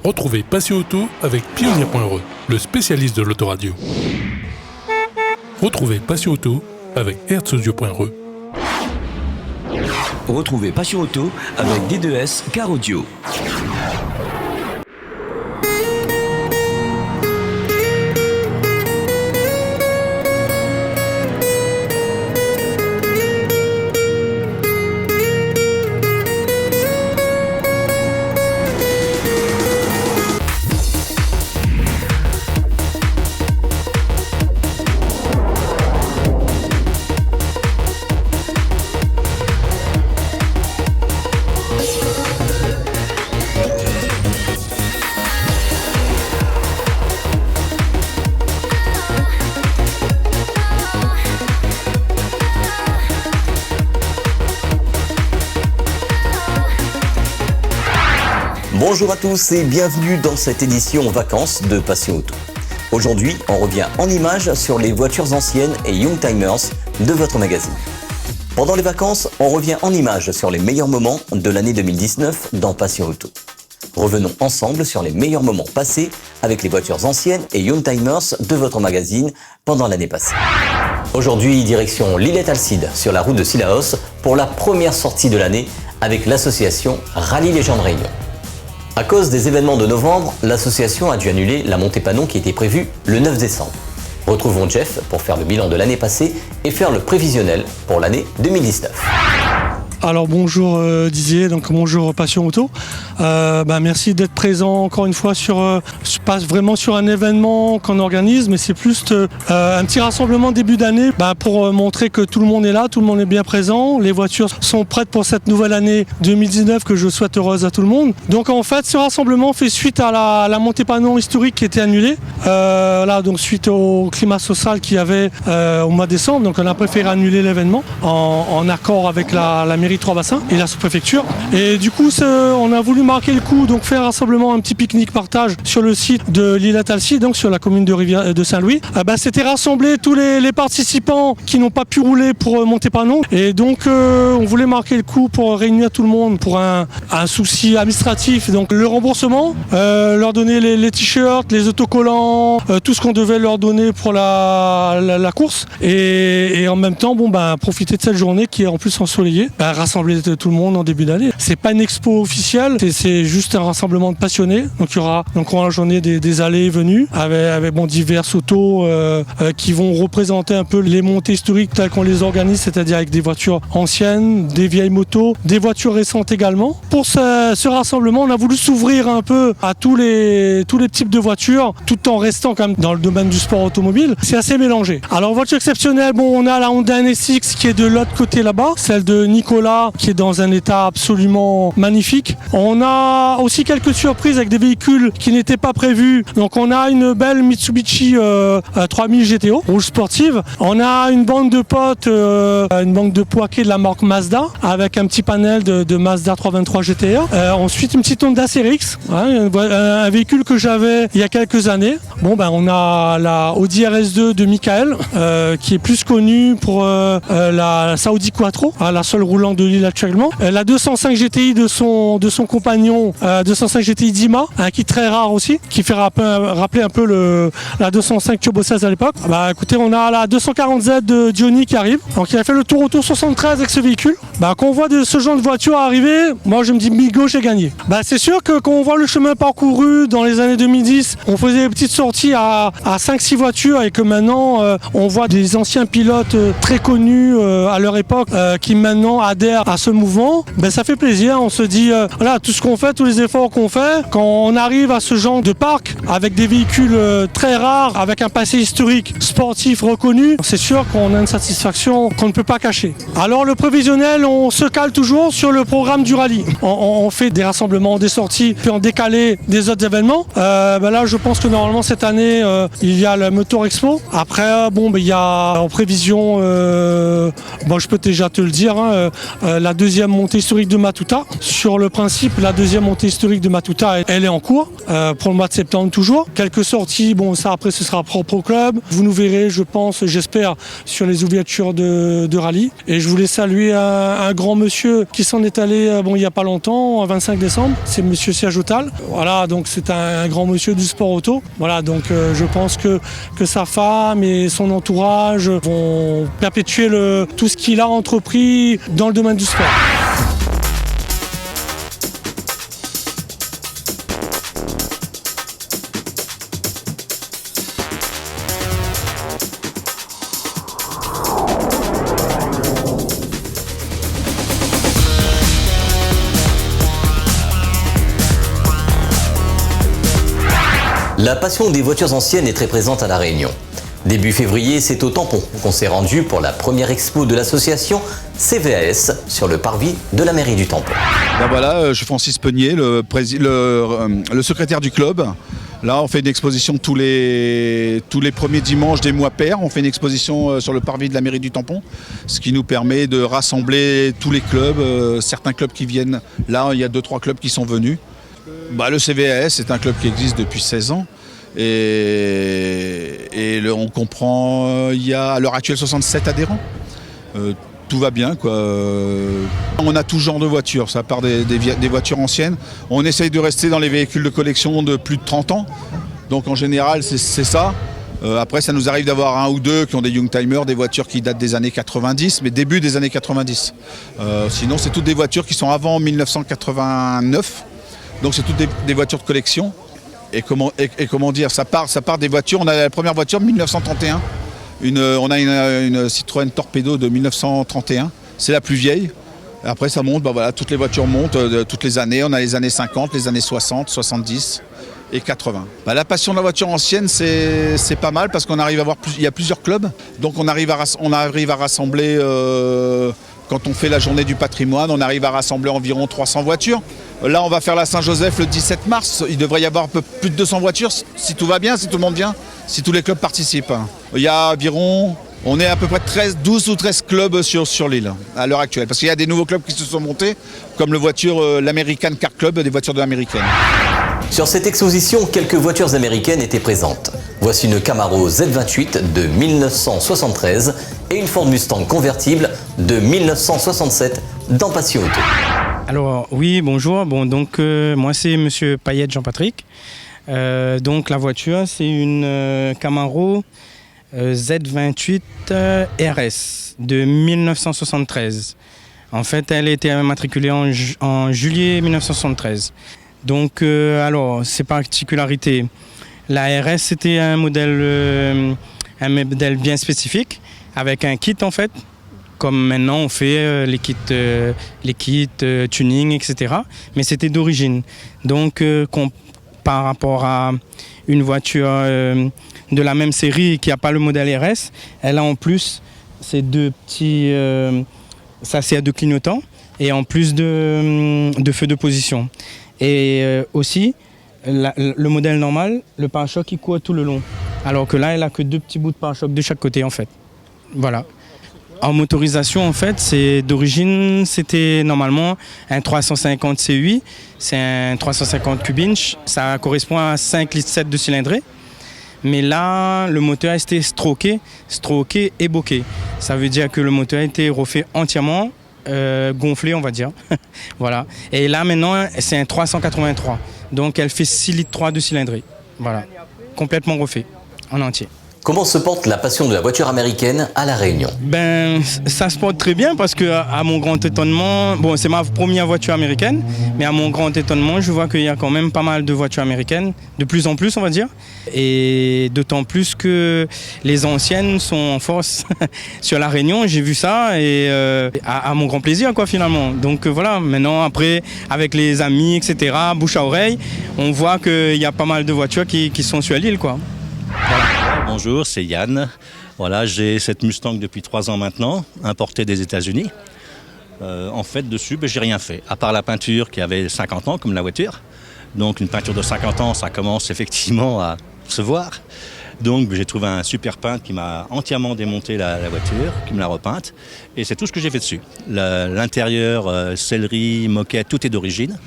Retrouvez Passion Auto avec Pionnier.re, le spécialiste de l'autoradio. Retrouvez Passion Auto avec Herzaudio.re. Retrouvez Passion Auto avec D2S Car Audio. Bonjour à tous et bienvenue dans cette édition vacances de Passion Auto. Aujourd'hui, on revient en images sur les voitures anciennes et Youngtimers de votre magazine. Pendant les vacances, on revient en images sur les meilleurs moments de l'année 2019 dans Passion Auto. Revenons ensemble sur les meilleurs moments passés avec les voitures anciennes et Youngtimers de votre magazine pendant l'année passée. Aujourd'hui, direction Lillette-Alcide sur la route de Cilaos pour la première sortie de l'année avec l'association Rallye Légende Réunion. À cause des événements de novembre, l'association a dû annuler la montée Panon qui était prévue le 9 décembre. Retrouvons Jeff pour faire le bilan de l'année passée et faire le prévisionnel pour l'année 2019. Alors bonjour Didier, donc bonjour Passion Auto. Merci d'être présent encore une fois pas vraiment sur un événement qu'on organise, mais c'est plus un petit rassemblement début d'année pour montrer que tout le monde est là, tout le monde est bien présent. Les voitures sont prêtes pour cette nouvelle année 2019 que je souhaite heureuse à tout le monde. Donc en fait ce rassemblement fait suite à la montée Panon historique qui était annulée. Donc suite au climat social qu'il y avait au mois de décembre, donc on a préféré annuler l'événement en accord avec la mairie Trois Bassins et la sous-préfecture. Et du coup, on a voulu marquer le coup, donc faire un rassemblement, un petit pique-nique partage sur le site de Lillette-Alcide, donc sur la commune de Saint-Louis. C'était rassembler tous les participants qui n'ont pas pu rouler pour monter Panon. Et donc, on voulait marquer le coup pour réunir tout le monde pour un souci administratif. Donc, le remboursement, leur donner les t-shirts, les autocollants, tout ce qu'on devait leur donner pour la course. Et en même temps, profiter de cette journée qui est en plus ensoleillée. Rassembler tout le monde en début d'année. C'est pas une expo officielle, c'est juste un rassemblement de passionnés. Donc il y aura la journée des allées et venues avec diverses autos qui vont représenter un peu les montées historiques telles qu'on les organise, c'est-à-dire avec des voitures anciennes, des vieilles motos, des voitures récentes également. Pour ce rassemblement, on a voulu s'ouvrir un peu à tous les types de voitures, tout en restant quand même dans le domaine du sport automobile. C'est assez mélangé. Alors voiture exceptionnelle, on a la Honda NSX qui est de l'autre côté là-bas, celle de Nicolas qui est dans un état absolument magnifique. On a aussi quelques surprises avec des véhicules qui n'étaient pas prévus. Donc on a une belle Mitsubishi 3000 GTO, rouge sportive. On a une bande de potes, une banque de poiquets de la marque Mazda avec un petit panel de Mazda 323 GTR. Ensuite une petite Honda CRX, un véhicule que j'avais il y a quelques années. On a la Audi RS2 de Michael qui est plus connue pour la Saudi Quattro, la seule roulante de l'île actuellement. La 205 GTI de son compagnon, 205 GTI Dima, un kit très rare aussi, qui fait rappeler un peu la 205 Turbo 16 à l'époque. Écoutez, on a la 240Z de Johnny qui arrive. Donc il a fait le tour autour 73 avec ce véhicule. Quand on voit ce genre de voiture arriver, moi je me dis bingo, j'ai gagné. C'est sûr que quand on voit le chemin parcouru dans les années 2010, on faisait des petites sorties à 5-6 voitures et que maintenant on voit des anciens pilotes très connus à leur époque qui maintenant adhèrent à ce mouvement, ça fait plaisir. On se dit, tout ce qu'on fait, tous les efforts qu'on fait, quand on arrive à ce genre de parc avec des véhicules très rares, avec un passé historique sportif reconnu, c'est sûr qu'on a une satisfaction qu'on ne peut pas cacher. Alors le prévisionnel, on se cale toujours sur le programme du rallye. On fait des rassemblements, des sorties, puis on décale des autres événements. Là, je pense que normalement cette année, il y a le Motor Expo. Après, il y a en prévision, je peux déjà te le dire, la deuxième montée historique de Matuta. Sur le principe, la deuxième montée historique de Matuta, elle est en cours pour le mois de septembre toujours. Quelques sorties, bon ça après ce sera propre au club. Vous nous verrez, je pense, j'espère, sur les ouvertures de rallye. Et je voulais saluer un grand monsieur qui s'en est allé il n'y a pas longtemps, le 25 décembre. C'est monsieur Serge Otal. Voilà, donc c'est un grand monsieur du sport auto. Voilà, donc je pense que sa femme et son entourage vont perpétuer tout ce qu'il a entrepris dans le domaine du sport. La passion des voitures anciennes est très présente à La Réunion. Début février, c'est au Tampon qu'on s'est rendu pour la première expo de l'association CVAS sur le parvis de la mairie du Tampon. Ben voilà, je suis Francis Peunier, le secrétaire du club. Là, on fait une exposition tous les premiers dimanches des mois pairs. On fait une exposition sur le parvis de la mairie du Tampon, ce qui nous permet de rassembler tous les clubs, certains clubs qui viennent. Là, il y a 2-3 clubs qui sont venus. Le CVAS, c'est un club qui existe depuis 16 ans. On comprend, il y a à l'heure actuelle 67 adhérents. Tout va bien, quoi. On a tout genre de voitures, ça part des voitures anciennes. On essaye de rester dans les véhicules de collection de plus de 30 ans. Donc en général, c'est ça. Après, ça nous arrive d'avoir un ou deux qui ont des Youngtimers, des voitures qui datent des années 90, mais début des années 90. Sinon, c'est toutes des voitures qui sont avant 1989. Donc c'est toutes des voitures de collection. Et comment dire, ça part des voitures. On a la première voiture de 1931. On a une Citroën Torpedo de 1931. C'est la plus vieille. Après ça monte, toutes les voitures montent toutes les années. On a les années 50, les années 60, 70 et 80. La passion de la voiture ancienne, c'est pas mal parce qu'on arrive à avoir il y a plusieurs clubs. Donc on arrive à rassembler, quand on fait la journée du patrimoine, on arrive à rassembler environ 300 voitures. Là, on va faire la Saint-Joseph le 17 mars. Il devrait y avoir un peu plus de 200 voitures, si tout va bien, si tout le monde vient, si tous les clubs participent. Il y a environ, on est à peu près 12 ou 13 clubs sur l'île à l'heure actuelle. Parce qu'il y a des nouveaux clubs qui se sont montés, comme l'American Car Club, des voitures de l'américaine. Sur cette exposition, quelques voitures américaines étaient présentes. Voici une Camaro Z28 de 1973 et une Ford Mustang convertible de 1967 dans Passion Auto. Alors oui, bonjour. Moi c'est Monsieur Payette Jean-Patrick. Donc la voiture c'est une Camaro Z28 RS de 1973. En fait, elle a été immatriculée en juillet 1973. Donc ses particularités. La RS c'était un modèle bien spécifique avec un kit en fait. Comme maintenant on fait les kits tuning, etc. Mais c'était d'origine. Donc par rapport à une voiture de la même série qui n'a pas le modèle RS, elle a en plus ces deux petits... ça c'est à deux clignotants et en plus de feux de position. Et aussi, le modèle normal, le pare-choc il court tout le long. Alors que là, elle n'a que deux petits bouts de pare-choc de chaque côté en fait. Voilà. En motorisation, en fait, c'est d'origine, c'était normalement un 350 C8, c'est un 350 cube-inch, ça correspond à 5,7 litres de cylindrée. Mais là, le moteur a été stroqué et boqué. Ça veut dire que le moteur a été refait entièrement, gonflé, on va dire. Voilà. Et là, maintenant, c'est un 383. Donc, elle fait 6,3 litres de cylindrée. Voilà. Complètement refait, en entier. Comment se porte la passion de la voiture américaine à La Réunion? Ça se porte très bien parce que, à mon grand étonnement, c'est ma première voiture américaine, mais à mon grand étonnement, je vois qu'il y a quand même pas mal de voitures américaines, de plus en plus, on va dire, et d'autant plus que les anciennes sont en force sur La Réunion. J'ai vu ça et à mon grand plaisir, quoi, finalement. Donc voilà, maintenant, après, avec les amis, etc., bouche à oreille, on voit qu'il y a pas mal de voitures qui sont sur l'île, quoi. Voilà. Bonjour, c'est Yann. Voilà, j'ai cette Mustang depuis 3 ans maintenant, importée des États-Unis. En fait, dessus, j'ai rien fait, à part la peinture qui avait 50 ans, comme la voiture. Donc une peinture de 50 ans, ça commence effectivement à se voir. Donc j'ai trouvé un super peintre qui m'a entièrement démonté la voiture, qui me l'a repeinte. Et c'est tout ce que j'ai fait dessus. L'intérieur, sellerie, moquette, tout est d'origine.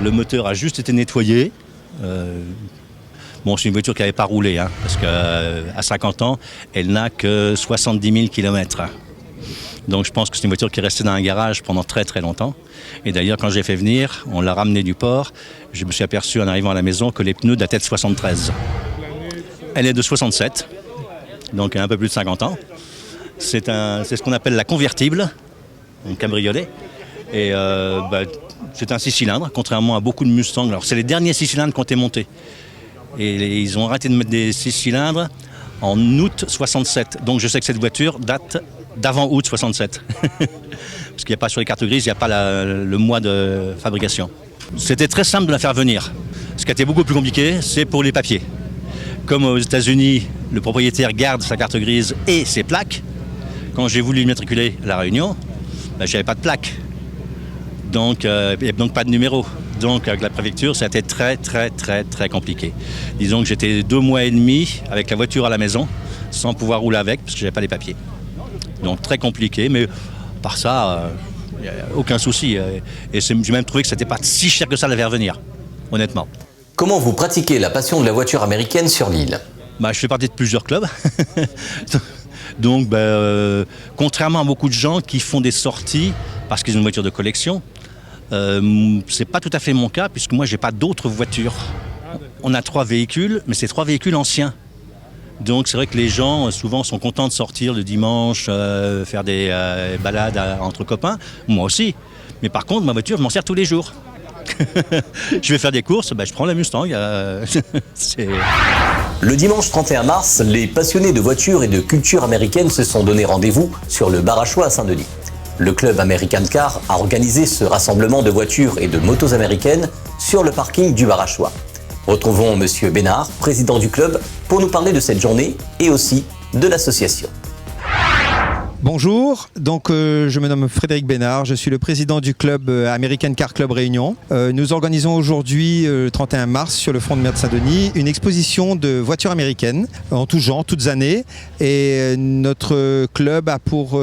Le moteur a juste été nettoyé. Bon, c'est une voiture qui n'avait pas roulé, hein, parce qu'à 50 ans, elle n'a que 70 000 km. Donc je pense que c'est une voiture qui est restée dans un garage pendant très très longtemps. Et d'ailleurs, quand j'ai fait venir, on l'a ramenée du port, je me suis aperçu en arrivant à la maison que les pneus dataient de 73. Elle est de 67, donc un peu plus de 50 ans. C'est ce qu'on appelle la convertible, un cabriolet. Et c'est un 6 cylindres, contrairement à beaucoup de Mustang. Alors c'est les derniers 6 cylindres qui ont été montés. Et ils ont arrêté de mettre des 6 cylindres en août 67. Donc je sais que cette voiture date d'avant août 67. Parce qu'il n'y a pas sur les cartes grises, il n'y a pas le mois de fabrication. C'était très simple de la faire venir. Ce qui a été beaucoup plus compliqué, c'est pour les papiers. Comme aux États-Unis, le propriétaire garde sa carte grise et ses plaques. Quand j'ai voulu l'immatriculer à La Réunion, je n'avais pas de plaque. Donc, donc pas de numéro. Donc avec la préfecture, ça a été très très très très compliqué. Disons que j'étais 2 mois et demi avec la voiture à la maison, sans pouvoir rouler avec, parce que je n'avais pas les papiers. Donc très compliqué, mais par ça, il n'y a aucun souci. Et j'ai même trouvé que ce n'était pas si cher que ça de la faire venir, honnêtement. Comment vous pratiquez la passion de la voiture américaine sur l'île? Je fais partie de plusieurs clubs. Donc, contrairement à beaucoup de gens qui font des sorties parce qu'ils ont une voiture de collection, c'est pas tout à fait mon cas, puisque moi j'ai pas d'autres voitures. On a 3 véhicules, mais c'est 3 véhicules anciens. Donc c'est vrai que les gens souvent sont contents de sortir le dimanche, faire des balades entre copains. Moi aussi. Mais par contre, ma voiture, je m'en sers tous les jours. Je vais faire des courses, je prends la Mustang. Le dimanche 31 mars, les passionnés de voitures et de culture américaine se sont donné rendez-vous sur le bar à choix à Saint-Denis. Le club American Car a organisé ce rassemblement de voitures et de motos américaines sur le parking du bar à choix. Retrouvons Monsieur Bénard, président du club, pour nous parler de cette journée et aussi de l'association. Bonjour, donc je me nomme Frédéric Bénard, je suis le président du club American Car Club Réunion. Nous organisons aujourd'hui, 31 mars, sur le front de mer de Saint-Denis, une exposition de voitures américaines, en tout genre, toutes années. Et notre club a pour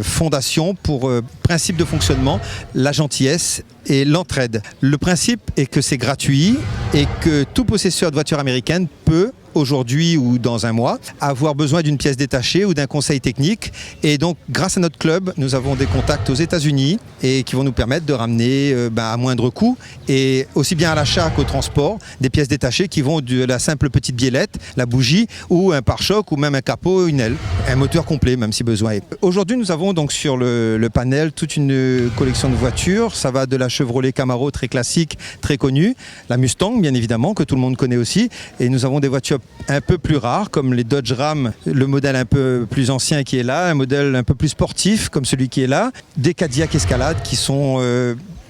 fondation, pour principe de fonctionnement, la gentillesse et l'entraide. Le principe est que c'est gratuit et que tout possesseur de voiture américaine peut, aujourd'hui ou dans un mois, avoir besoin d'une pièce détachée ou d'un conseil technique. Et donc, grâce à notre club, nous avons des contacts aux États-Unis et qui vont nous permettre de ramener à moindre coût, et aussi bien à l'achat qu'au transport, des pièces détachées qui vont de la simple petite biellette, la bougie, ou un pare-choc, ou même un capot, une aile, un moteur complet, même si besoin est. Aujourd'hui, nous avons donc sur le panel toute une collection de voitures. Ça va de la Chevrolet Camaro très classique, très connue, la Mustang, bien évidemment, que tout le monde connaît aussi. Et nous avons des voitures un peu plus rares, comme les Dodge Ram, le modèle un peu plus ancien qui est là, un modèle un peu plus sportif, comme celui qui est là, des Cadillac Escalade qui sont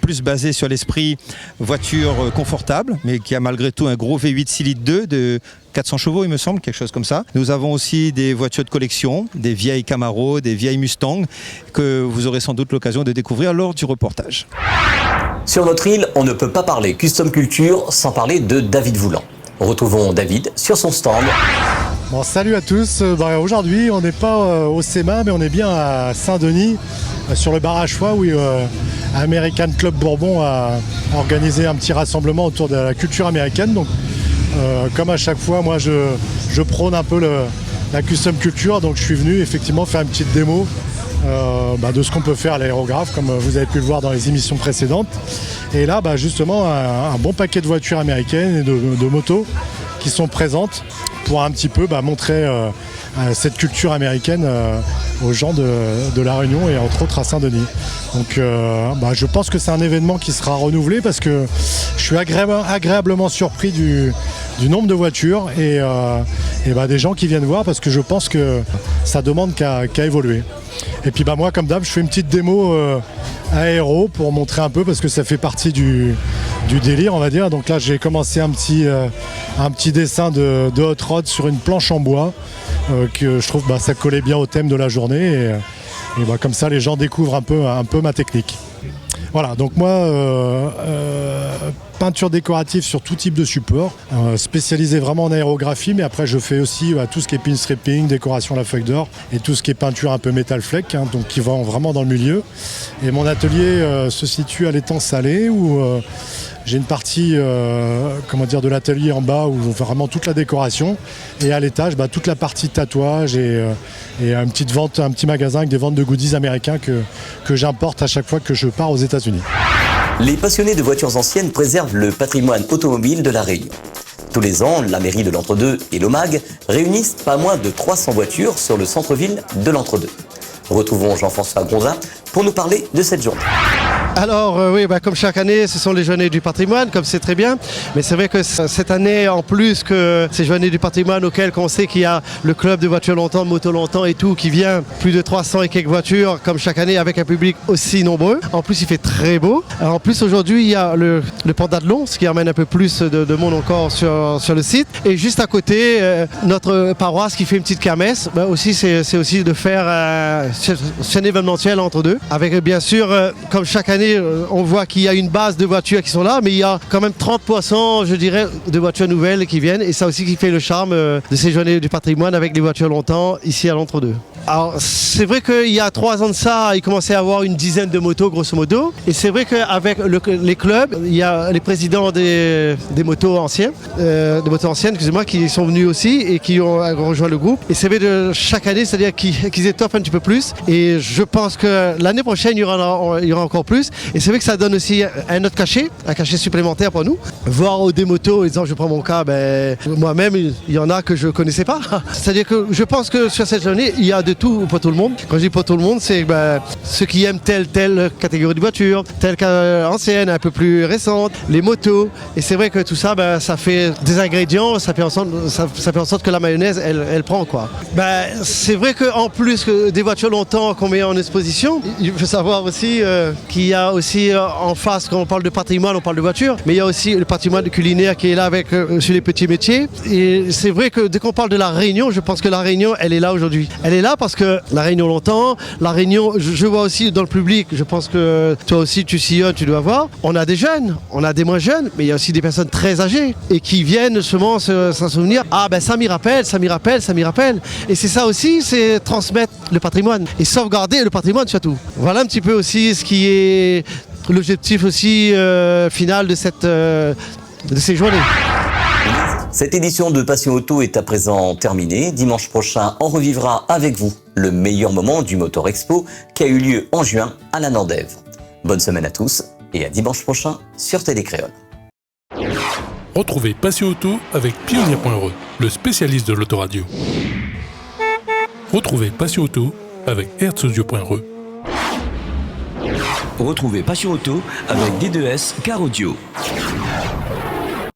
plus basés sur l'esprit voiture confortable, mais qui a malgré tout un gros V8 6 litres 2 de 400 chevaux, il me semble, quelque chose comme ça. Nous avons aussi des voitures de collection, des vieilles Camaro, des vieilles Mustang, que vous aurez sans doute l'occasion de découvrir lors du reportage. Sur notre île, on ne peut pas parler custom culture sans parler de David Voulant. Retrouvons David sur son stand. Bon, salut à tous. Aujourd'hui, on n'est pas au SEMA, mais on est bien à Saint-Denis, sur le bar à choix, où American Club Bourbon a organisé un petit rassemblement autour de la culture américaine. Donc, comme à chaque fois, moi, je prône un peu la custom culture. Donc, je suis venu effectivement faire une petite démo de ce qu'on peut faire à l'aérographe, comme vous avez pu le voir dans les émissions précédentes. Et là, justement, un bon paquet de voitures américaines et de motos qui sont présentes pour un petit peu montrer cette culture américaine aux gens de La Réunion et entre autres à Saint-Denis. Donc je pense que c'est un événement qui sera renouvelé, parce que je suis agréablement surpris du nombre de voitures et des gens qui viennent voir, parce que je pense que ça demande qu'à évoluer. Et puis moi, comme d'hab, je fais une petite démo aéro pour montrer un peu, parce que ça fait partie du délire, on va dire. Donc là, j'ai commencé un petit dessin de hot rod sur une planche en bois, que je trouve ça collait bien au thème de la journée, et comme ça les gens découvrent un peu ma technique. Voilà, donc moi, peinture décorative sur tout type de support, spécialisé vraiment en aérographie, mais après je fais aussi tout ce qui est pin stripping, décoration à la feuille d'or et tout ce qui est peinture un peu métal fleck, donc qui va vraiment dans le milieu. Et mon atelier se situe à l'étang Salé où j'ai une partie de l'atelier en bas où on fait vraiment toute la décoration et à l'étage toute la partie tatouage et une petite vente, un petit magasin avec des ventes de goodies américains que j'importe à chaque fois que je pars aux États-Unis. Les passionnés de voitures anciennes préservent le patrimoine automobile de la Réunion. Tous les ans, la mairie de l'Entre-Deux et l'OMAG réunissent pas moins de 300 voitures sur le centre-ville de l'Entre-Deux. Retrouvons Jean-François Gronzin pour nous parler de cette journée. Alors comme chaque année, ce sont les journées du patrimoine, comme c'est très bien. Mais c'est vrai que cette année, en plus que ces journées du patrimoine auxquelles on sait qu'il y a le club de voitures longtemps, de moto longtemps et tout, qui vient, plus de 300 et quelques voitures, comme chaque année, avec un public aussi nombreux. En plus, il fait très beau. Alors, en plus, aujourd'hui, il y a le pentathlon, ce qui amène un peu plus de monde encore sur le site. Et juste à côté, notre paroisse qui fait une petite kermesse, aussi, c'est aussi de faire un événementiel entre deux, avec bien sûr, comme chaque année, on voit qu'il y a une base de voitures qui sont là, mais il y a quand même 30%, je dirais, de voitures nouvelles qui viennent. Et ça aussi qui fait le charme de ces journées du patrimoine avec les voitures longtemps ici à l'Entre-Deux. Alors, c'est vrai qu'il y a 3 ans de ça, il commençait à avoir une dizaine de motos, grosso modo. Et c'est vrai qu'avec les clubs, il y a les présidents des motos anciennes, excusez-moi, qui sont venus aussi et qui ont rejoint le groupe. Et c'est vrai de chaque année, c'est-à-dire qu'ils étoffent un petit peu plus. Et je pense que l'année prochaine, il y aura encore plus. Et c'est vrai que ça donne aussi un autre cachet, un cachet supplémentaire pour nous. Voir des motos, exemple, je prends mon cas, moi-même, il y en a que je ne connaissais pas. C'est-à-dire que je pense que sur cette journée, il y a de tout pour tout le monde. Quand je dis pour tout le monde, c'est ceux qui aiment telle catégorie de voiture, telle ancienne, un peu plus récente, les motos. Et c'est vrai que tout ça, ça fait des ingrédients, ça fait en sorte que la mayonnaise, elle prend quoi. C'est vrai qu'en plus que des voitures longtemps qu'on met en exposition, il faut savoir aussi qu'il y a aussi en face, quand on parle de patrimoine, on parle de voitures, mais il y a aussi le patrimoine culinaire qui est là avec sur les petits métiers. Et c'est vrai que dès qu'on parle de la Réunion, je pense que la Réunion, elle est là aujourd'hui. Elle est là parce que la Réunion longtemps, la Réunion, je vois aussi dans le public, je pense que toi aussi tu sillonnes, tu dois voir, on a des jeunes, on a des moins jeunes, mais il y a aussi des personnes très âgées et qui viennent seulement s'en souvenir, ça m'y rappelle. Et c'est ça aussi, c'est transmettre le patrimoine et sauvegarder le patrimoine surtout. Voilà un petit peu aussi ce qui est l'objectif aussi final de ces journées. Cette édition de Passion Auto est à présent terminée. Dimanche prochain, on revivra avec vous le meilleur moment du Motor Expo qui a eu lieu en juin à la Nordève. Bonne semaine à tous et à dimanche prochain sur Télécréole. Retrouvez Passion Auto avec Pionnier.re, le spécialiste de l'autoradio. Retrouvez Passion Auto avec Herzaudio.re. Retrouvez Passion Auto avec D2S Car Audio.